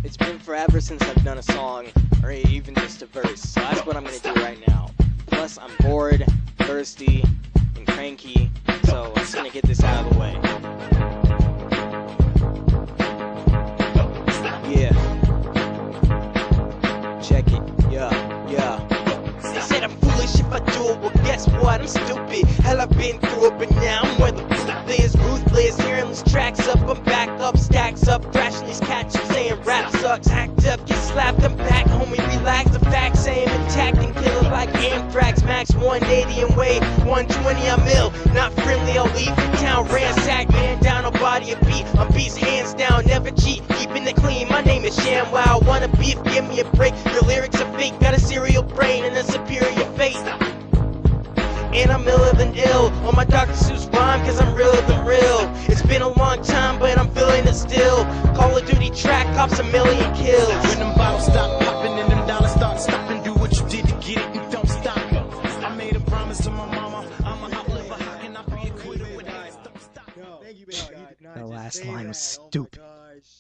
It's been forever since I've done a song, or even just a verse, so that's what I'm gonna do right now. Plus, I'm bored, thirsty, and cranky, so I'm just gonna get this out of the way. Yeah. Check it, yeah. They said I'm foolish if I do it, well guess what, I'm stupid. Hell, I've been through it, but now I'm where the truth is. Ruthless, hearing these tracks up, I'm back up, stacks up, thrashing these cats, you saying rap sucks. Act up, get slapped, I'm back, homie, relax. The facts say I'm intact and kill it like anthrax. Max 180 and weight 120, I'm ill, not friendly, I'll leave the town. Ransack, man down, I'll body a beat. I'm beast, hands down, never cheat, keeping it clean. My name is ShamWow, wanna beef, give me a break. Your lyrics are fake, got a serial brain and a superior fate. And I'm iller than ill on my Dr. Seuss rhyme, cause I'm realer than real. It's been a long time, but I'm feeling it still. Call of Duty track cops a million kills. When them bottles stop popping and them dollars start stopping, do what you did to get it and don't stop. I made a promise to my mama, I'ma outlive her. How can I be a quitter when I don't stop? No, thank you, man. No, you did not The just last say line was that. stupid. Oh my gosh.